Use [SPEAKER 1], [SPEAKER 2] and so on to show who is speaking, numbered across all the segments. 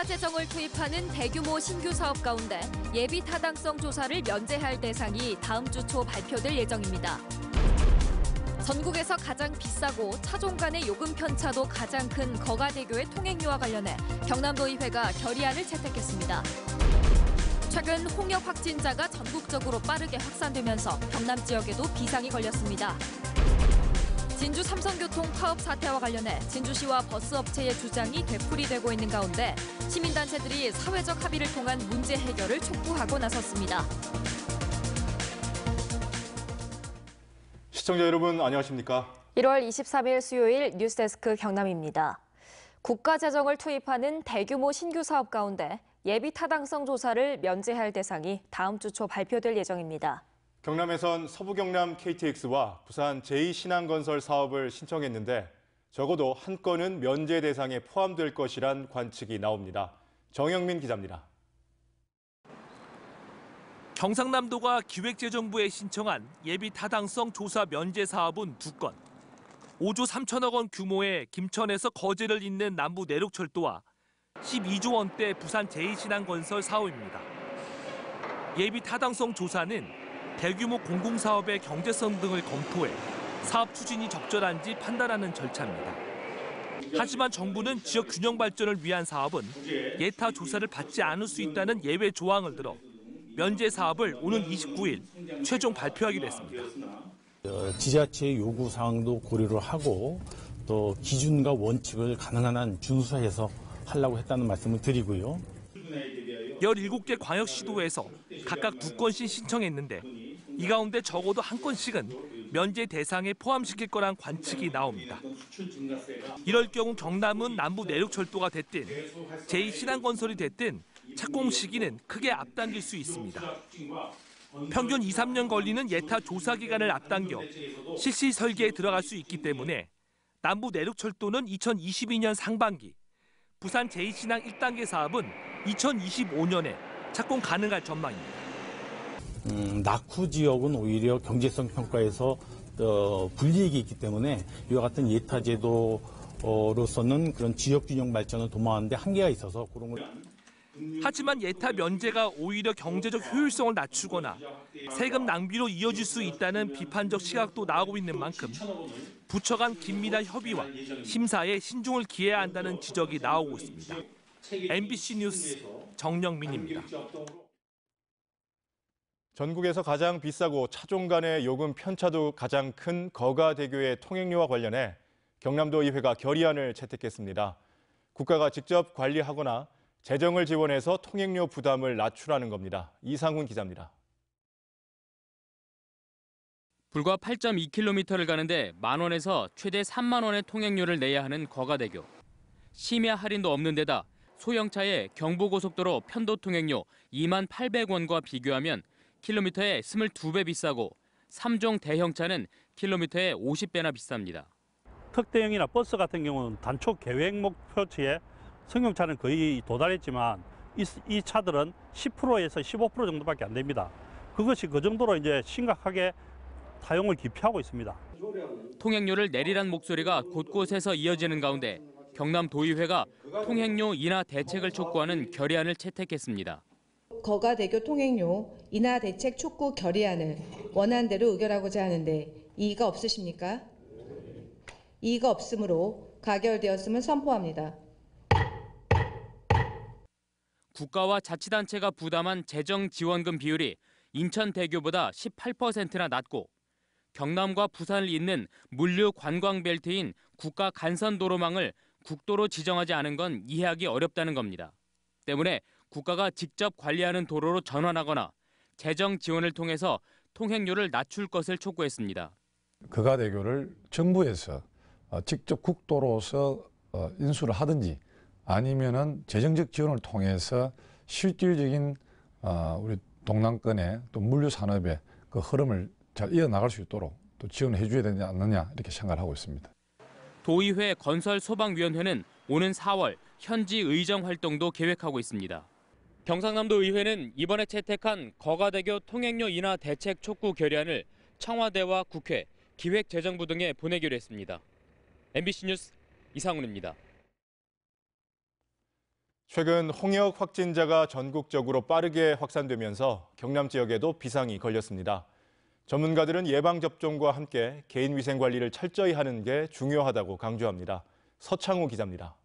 [SPEAKER 1] 재정을 투입하는 대규모 신규 사업 가운데 예비 타당성 조사를 면제할 대상이 다음 주 초 발표될 예정입니다. 전국에서 가장 비싸고 차종 간의 요금 편차도 가장 큰 거가대교의 통행료와 관련해 경남도의회가 결의안을 채택했습니다. 최근 홍역 확진자가 전국적으로 빠르게 확산되면서 경남 지역에도 비상이 걸렸습니다. 진주 삼성교통 파업 사태와 관련해 진주시와 버스업체의 주장이 되풀이되고 있는 가운데 시민단체들이 사회적 합의를 통한 문제 해결을 촉구하고 나섰습니다.
[SPEAKER 2] 시청자 여러분 안녕하십니까?
[SPEAKER 1] 1월 23일 수요일 뉴스데스크 경남입니다. 국가 재정을 투입하는 대규모 신규 사업 가운데 예비 타당성 조사를 면제할 대상이 다음 주 초 발표될 예정입니다.
[SPEAKER 2] 경남에선 서부경남 KTX와 부산 제2신한건설 사업을 신청했는데 적어도 한 건은 면제 대상에 포함될 것이란 관측이 나옵니다. 정영민 기자입니다.
[SPEAKER 3] 경상남도가 기획재정부에 신청한 예비 타당성 조사 면제 사업은 2건. 5조 3천억 원 규모의 김천에서 거제를 잇는 남부 내륙철도와 12조 원대 부산 제2신한건설 사업입니다. 예비 타당성 조사는 대규모 공공사업의 경제성 등을 검토해 사업 추진이 적절한지 판단하는 절차입니다. 하지만 정부는 지역 균형 발전을 위한 사업은 예타 조사를 받지 않을 수 있다는 예외 조항을 들어 면제 사업을 오는 29일 최종 발표하기로 했습니다.
[SPEAKER 4] 지자체의 요구 사항도 고려를 하고 또 기준과 원칙을 가능한 한 준수해서 하려고 했다는 말씀을 드리고요.
[SPEAKER 3] 17개 광역시도에서 각각 2건씩 신청했는데 이 가운데 적어도 한 건씩은 면제 대상에 포함시킬 거란 관측이 나옵니다. 이럴 경우 경남은 남부 내륙철도가 됐든 제2신한건설이 됐든 착공 시기는 크게 앞당길 수 있습니다. 평균 2, 3년 걸리는 예타 조사 기간을 앞당겨 실시 설계에 들어갈 수 있기 때문에 남부 내륙철도는 2022년 상반기, 부산 제2신항 1단계 사업은 2025년에 착공 가능할 전망입니다.
[SPEAKER 4] 낙후 지역은 오히려 경제성 평가에서 불이익이 있기 때문에 이와 같은 예타 제도로서는 그런 지역 균형 발전을 도모하는데 한계가 있어서 그런 걸.
[SPEAKER 3] 하지만 예타 면제가 오히려 경제적 효율성을 낮추거나 세금 낭비로 이어질 수 있다는 비판적 시각도 나오고 있는 만큼 부처 간 긴밀한 협의와 심사에 신중을 기해야 한다는 지적이 나오고 있습니다. MBC 뉴스 정영민입니다.
[SPEAKER 2] 전국에서 가장 비싸고 차종 간의 요금 편차도 가장 큰 거가대교의 통행료와 관련해 경남도의회가 결의안을 채택했습니다. 국가가 직접 관리하거나 재정을 지원해서 통행료 부담을 낮추라는 겁니다. 이상훈 기자입니다.
[SPEAKER 5] 불과 8.2km를 가는데 10,000원에서 최대 30,000원의 통행료를 내야 하는 거가대교. 심야 할인도 없는 데다 소형차의 경부고속도로 편도 통행료 28,000원과 비교하면 킬로미터에 22배 비싸고 3종 대형차는 킬로미터에 50배나 비쌉니다.
[SPEAKER 6] 특대형이나 버스 같은 경우는 단축 계획 목표치에 승용차는 거의 도달했지만 이 차들은 10%에서 15% 정도밖에 안 됩니다. 그것이 그 정도로 이제 심각하게 타용을 기피하고 있습니다.
[SPEAKER 5] 통행료를 내리란 목소리가 곳곳에서 이어지는 가운데 경남도의회가 통행료 인하 대책을 촉구하는 결의안을 채택했습니다.
[SPEAKER 7] 거가대교 통행료 인하 대책 촉구 결의안을 원안대로 의결하고자 하는데 이의가 없으십니까? 이의가 없으므로 가결되었음을 선포합니다.
[SPEAKER 5] 국가와 자치단체가 부담한 재정 지원금 비율이 인천대교보다 18%나 낮고 경남과 부산을 잇는 물류 관광 벨트인 국가 간선도로망을 국도로 지정하지 않은 건 이해하기 어렵다는 겁니다. 때문에 국가가 직접 관리하는 도로로 전환하거나 재정 지원을 통해서 통행료를 낮출 것을 촉구했습니다.
[SPEAKER 8] 거가대교를 정부에서 직접 국도로서 인수를 하든지 아니면은 재정적 지원을 통해서 실질적인 우리 동남권의 또 물류 산업의 그 흐름을 잘 이어나갈 수 있도록 또 지원을 해줘야 되지 않느냐 이렇게 생각을 하고 있습니다.
[SPEAKER 5] 도의회 건설소방위원회는 오는 4월 현지 의정 활동도 계획하고 있습니다. 경상남도 의회는 이번에 채택한 거가대교 통행료 인하 대책 촉구 결의안을 청와대와 국회, 기획재정부 등에 보내기로 했습니다. MBC 뉴스 이상훈입니다.
[SPEAKER 2] 최근 홍역 확진자가 전국적으로 빠르게 확산되면서 경남 지역에도 비상이 걸렸습니다. 전문가들은 예방접종과 함께 개인위생 관리를 철저히 하는 게 중요하다고 강조합니다. 서창우 기자입니다.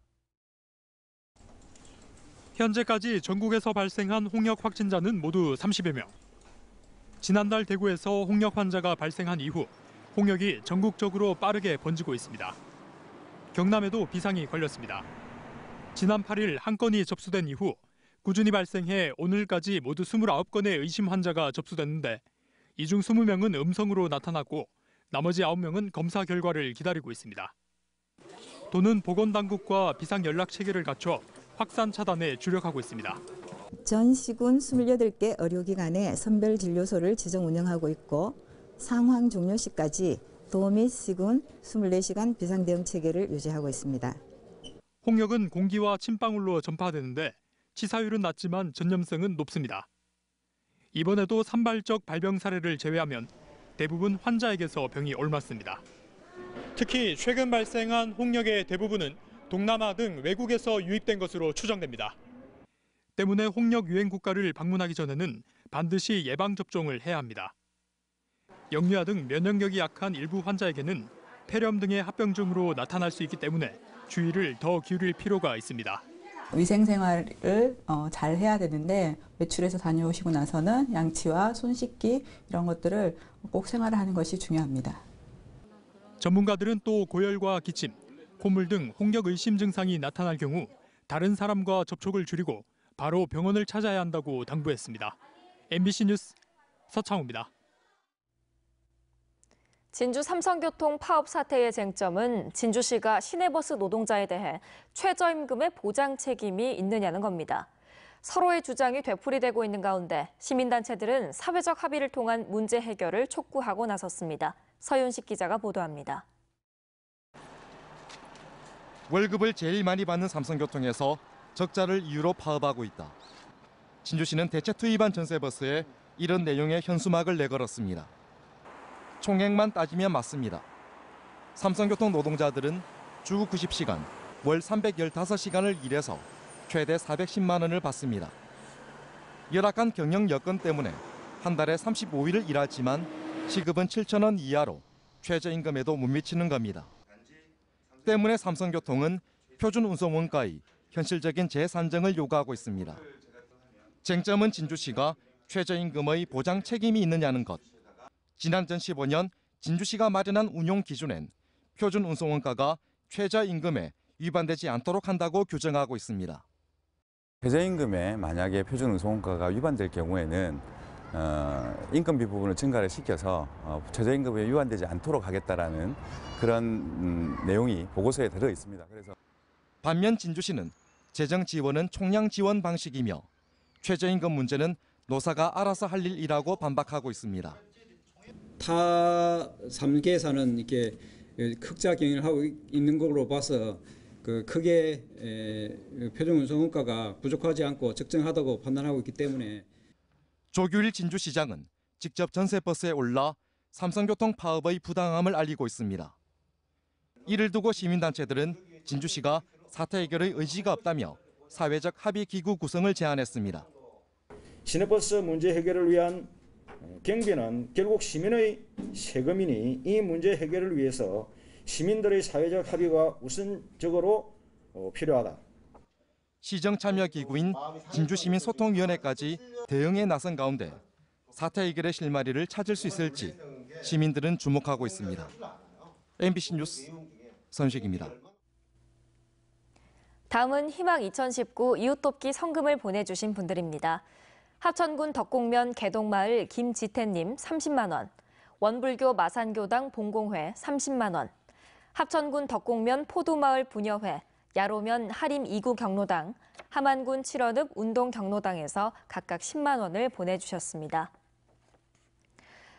[SPEAKER 9] 현재까지 전국에서 발생한 홍역 확진자는 모두 30여 명. 지난달 대구에서 홍역 환자가 발생한 이후 홍역이 전국적으로 빠르게 번지고 있습니다. 경남에도 비상이 걸렸습니다. 지난 8일 한 건이 접수된 이후 꾸준히 발생해 오늘까지 모두 29건의 의심 환자가 접수됐는데 이 중 20명은 음성으로 나타났고 나머지 9명은 검사 결과를 기다리고 있습니다. 도는 보건당국과 비상연락체계를 갖춰 확산 차단에 주력하고 있습니다.
[SPEAKER 10] 전 시군 28개 의료기관에 선별진료소를 지정 운영하고 있고 상황 종료 시까지 도 및 시군 24시간 비상대응체계를 유지하고 있습니다.
[SPEAKER 9] 홍역은 공기와 침방울로 전파되는데 치사율은 낮지만 전염성은 높습니다. 이번에도 산발적 발병 사례를 제외하면 대부분 환자에게서 병이 옮았습니다. 특히 최근 발생한 홍역의 대부분은 동남아 등 외국에서 유입된 것으로 추정됩니다. 때문에 홍역 유행 국가를 방문하기 전에는 반드시 예방접종을 해야 합니다. 역류아 등 면역력이 약한 일부 환자에게는 폐렴 등의 합병증으로 나타날 수 있기 때문에 주의를 더 기울일 필요가 있습니다.
[SPEAKER 11] 위생생활을 잘 해야 되는데 외출해서 다녀오시고 나서는 양치와 손 씻기 이런 것들을 꼭 생활하는 것이 중요합니다.
[SPEAKER 9] 전문가들은 또 고열과 기침, 콧물 등 홍역 의심 증상이 나타날 경우 다른 사람과 접촉을 줄이고 바로 병원을 찾아야 한다고 당부했습니다. MBC 뉴스 서창우입니다.
[SPEAKER 1] 진주 삼성교통 파업 사태의 쟁점은 진주시가 시내버스 노동자에 대해 최저임금의 보장 책임이 있느냐는 겁니다. 서로의 주장이 되풀이되고 있는 가운데 시민단체들은 사회적 합의를 통한 문제 해결을 촉구하고 나섰습니다. 서윤식 기자가 보도합니다.
[SPEAKER 12] 월급을 제일 많이 받는 삼성교통에서 적자를 이유로 파업하고 있다. 진주시는 대체 투입한 전세버스에 이런 내용의 현수막을 내걸었습니다. 총액만 따지면 맞습니다. 삼성교통 노동자들은 주 90시간, 월 315시간을 일해서 최대 410만 원을 받습니다. 열악한 경영 여건 때문에 한 달에 35일을 일하지만 시급은 7천 원 이하로 최저임금에도 못 미치는 겁니다. 때문에 삼성교통은 표준운송 원가의 현실적인 재산정을 요구하고 있습니다. 쟁점은 진주시가 최저임금의 보장 책임이 있느냐는 것. 지난 2015년 진주시가 마련한 운용 기준엔 표준 운송 원가가 최저임금에 위반되지 않도록 한다고 규정하고 있습니다.
[SPEAKER 13] 최저임금에 만약에 표준 운송 원가가 위반될 경우에는 인건비 부분을 증가를 시켜서 최저임금에 위반되지 않도록 하겠다라는 그런 내용이 보고서에 들어 있습니다. 그래서
[SPEAKER 12] 반면 진주시는 재정 지원은 총량 지원 방식이며 최저임금 문제는 노사가 알아서 할 일이라고 반박하고 있습니다.
[SPEAKER 14] 타 3개사는 이렇게 흑자 경영을 하고 있는 걸로 봐서 크게 표준 운송 원가가 부족하지 않고 적정하다고 판단하고 있기 때문에
[SPEAKER 12] 조규일 진주시장은 직접 전세버스에 올라 삼성교통 파업의 부당함을 알리고 있습니다. 이를 두고 시민단체들은 진주시가 사태 해결의 의지가 없다며 사회적 합의 기구 구성을 제안했습니다.
[SPEAKER 15] 시내버스 문제 해결을 위한 경비는 결국 시민의 세금이니 이 문제 해결을 위해서 시민들의 사회적 합의가 우선적으로 필요하다.
[SPEAKER 12] 시정참여기구인 진주시민소통위원회까지 대응에 나선 가운데 사태 해결의 실마리를 찾을 수 있을지 시민들은 주목하고 있습니다. MBC 뉴스 선식입니다.
[SPEAKER 1] 다음은 희망 2019 이웃돕기 성금을 보내주신 분들입니다. 하천군 덕곡면 개동마을 김지태님 30만 원, 원불교 마산교당 봉공회 30만 원, 합천군 덕곡면 포도마을 부녀회, 야로면 하림 2구 경로당, 함안군 7원읍 운동 경로당에서 각각 10만 원을 보내주셨습니다.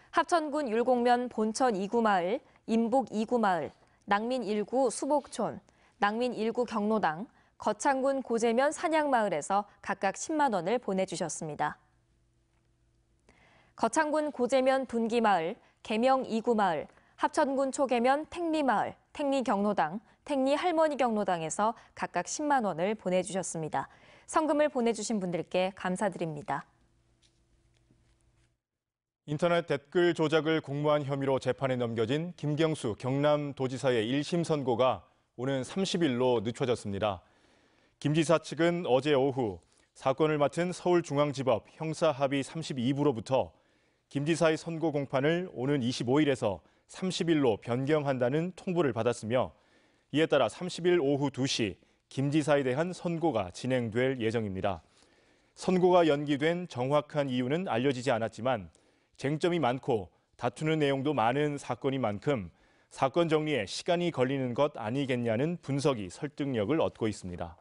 [SPEAKER 1] 합천군 율곡면 본천 2구 마을, 임북 2구 마을, 낭민 1구 수복촌, 낭민 1구 경로당, 거창군 고재면 산양마을에서 각각 10만 원을 보내주셨습니다. 거창군 고재면 둔기마을, 계명 2구 마을, 합천군 초계면 택리마을, 택리경로당, 택리 할머니 경로당에서 각각 10만 원을 보내주셨습니다.
[SPEAKER 16] 성금을 보내주신 분들께 감사드립니다.
[SPEAKER 2] 인터넷 댓글 조작을 공모한 혐의로 재판에 넘겨진 김경수 경남도지사의 1심 선고가 오는 30일로 늦춰졌습니다. 김 지사 측은 어제 오후 사건을 맡은 서울중앙지법 형사합의 32부로부터 김 지사의 선고 공판을 오는 25일에서 30일로 변경한다는 통보를 받았으며 이에 따라 30일 오후 2시 김 지사에 대한 선고가 진행될 예정입니다. 선고가 연기된 정확한 이유는 알려지지 않았지만 쟁점이 많고 다투는 내용도 많은 사건인 만큼 사건 정리에 시간이 걸리는 것 아니겠냐는 분석이 설득력을 얻고 있습니다.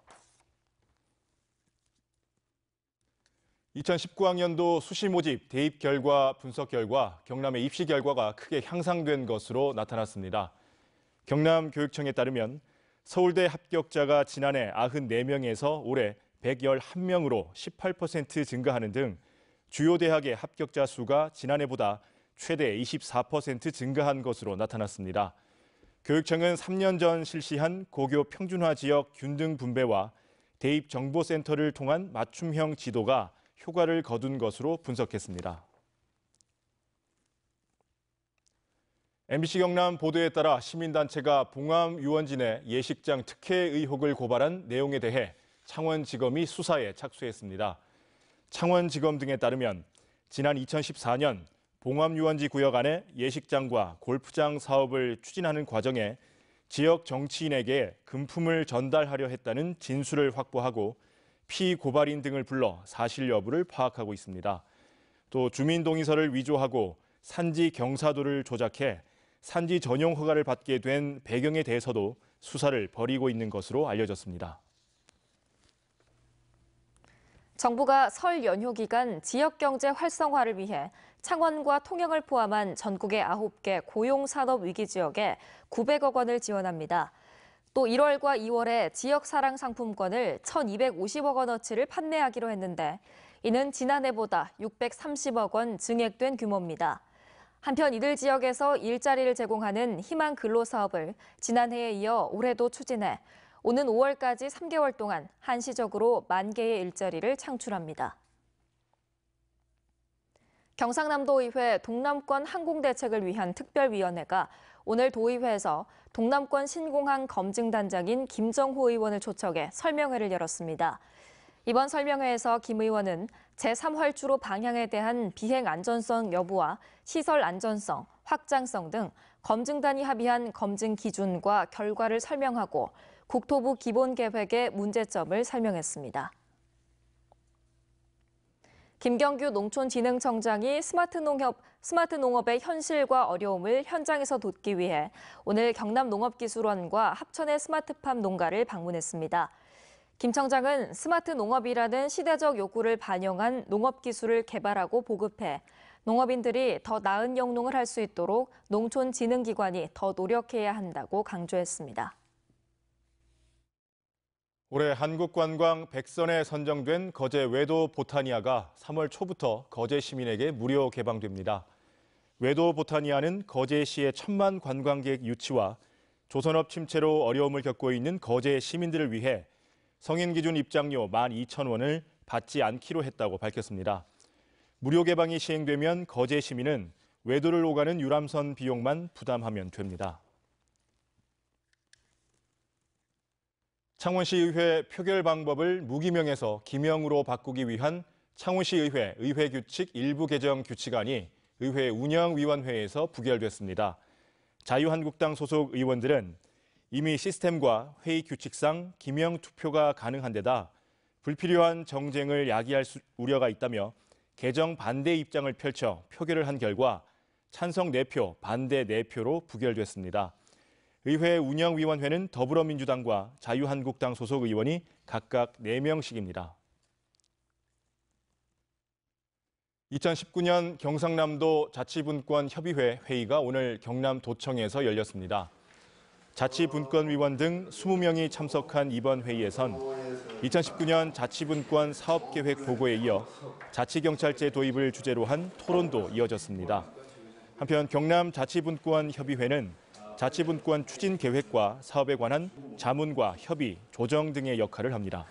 [SPEAKER 2] 2019학년도 수시 모집 대입 결과 분석 결과 경남의 입시 결과가 크게 향상된 것으로 나타났습니다. 경남교육청에 따르면 서울대 합격자가 지난해 94명에서 올해 111명으로 18% 증가하는 등 주요 대학의 합격자 수가 지난해보다 최대 24% 증가한 것으로 나타났습니다. 교육청은 3년 전 실시한 고교 평준화 지역 균등 분배와 대입정보센터를 통한 맞춤형 지도가 효과를 거둔 것으로 분석했습니다. MBC 경남 보도에 따라 시민단체가 봉암 유원진의 예식장 특혜 의혹을 고발한 내용에 대해 창원지검이 수사에 착수했습니다. 창원지검 등에 따르면 지난 2014년 봉암 유원지 구역 안에 예식장과 골프장 사업을 추진하는 과정에 지역 정치인에게 금품을 전달하려 했다는 진술을 확보하고 피고발인 등을 불러 사실 여부를 파악하고 있습니다. 또 주민동의서를 위조하고 산지 경사도를 조작해 산지 전용 허가를 받게 된 배경에 대해서도 수사를 벌이고 있는 것으로 알려졌습니다.
[SPEAKER 16] 정부가 설 연휴 기간 지역 경제 활성화를 위해 창원과 통영을 포함한 전국의 9개 고용산업 위기 지역에 900억 원을 지원합니다. 또 1월과 2월에 지역 사랑 상품권을 1,250억 원어치를 판매하기로 했는데 이는 지난해보다 630억 원 증액된 규모입니다. 한편 이들 지역에서 일자리를 제공하는 희망 근로 사업을 지난해에 이어 올해도 추진해 오는 5월까지 3개월 동안 한시적으로 10,000개의 일자리를 창출합니다. 경상남도의회 동남권 항공대책을 위한 특별위원회가 오늘 도의회에서 동남권 신공항 검증단장인 김정호 의원을 초청해 설명회를 열었습니다. 이번 설명회에서 김 의원은 제3활주로 방향에 대한 비행 안전성 여부와 시설 안전성, 확장성 등 검증단이 합의한 검증 기준과 결과를 설명하고 국토부 기본계획의 문제점을 설명했습니다. 김경규 농촌진흥청장이 스마트 농업의 현실과 어려움을 현장에서 돕기 위해 오늘 경남농업기술원과 합천의 스마트팜 농가를 방문했습니다. 김 청장은 스마트 농업이라는 시대적 요구를 반영한 농업기술을 개발하고 보급해 농업인들이 더 나은 영농을 할 수 있도록 농촌진흥기관이 더 노력해야 한다고 강조했습니다.
[SPEAKER 2] 올해 한국관광 100선에 선정된 거제 외도 보타니아가 3월 초부터 거제 시민에게 무료 개방됩니다. 외도 보타니아는 거제시의 1,000만 관광객 유치와 조선업 침체로 어려움을 겪고 있는 거제 시민들을 위해 성인 기준 입장료 12,000원을 받지 않기로 했다고 밝혔습니다. 무료 개방이 시행되면 거제 시민은 외도를 오가는 유람선 비용만 부담하면 됩니다. 창원시의회 표결 방법을 무기명에서 기명으로 바꾸기 위한 창원시의회 의회규칙 일부 개정 규칙안이 의회 운영위원회에서 부결됐습니다. 자유한국당 소속 의원들은 이미 시스템과 회의 규칙상 기명 투표가 가능한 데다 불필요한 정쟁을 야기할 우려가 있다며 개정 반대 입장을 펼쳐 표결을 한 결과 찬성 4표, 반대 4표로 부결됐습니다. 의회 운영위원회는 더불어민주당과 자유한국당 소속 의원이 각각 4명씩입니다. 2019년 경상남도 자치분권협의회 회의가 오늘 경남도청에서 열렸습니다. 자치분권위원 등 20명이 참석한 이번 회의에선 2019년 자치분권 사업계획 보고에 이어 자치경찰제 도입을 주제로 한 토론도 이어졌습니다. 한편 경남자치분권협의회는 자치분권 추진 계획과 사업에 관한 자문과 협의, 조정 등의 역할을 합니다.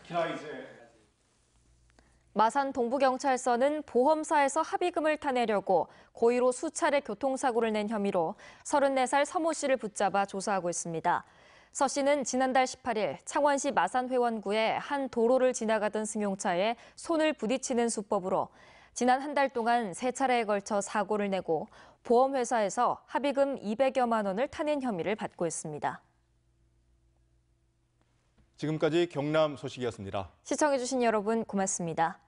[SPEAKER 16] 마산 동부경찰서는 보험사에서 합의금을 타내려고 고의로 수차례 교통사고를 낸 혐의로 34살 서모 씨를 붙잡아 조사하고 있습니다. 서 씨는 지난달 18일 창원시 마산회원구의 한 도로를 지나가던 승용차에 손을 부딪히는 수법으로 지난 한 달 동안 3차례에 걸쳐 사고를 내고 보험회사에서 합의금 200여만 원을 타낸 혐의를 받고 있습니다.
[SPEAKER 2] 지금까지 경남 소식이었습니다.
[SPEAKER 16] 시청해주신 여러분 고맙습니다.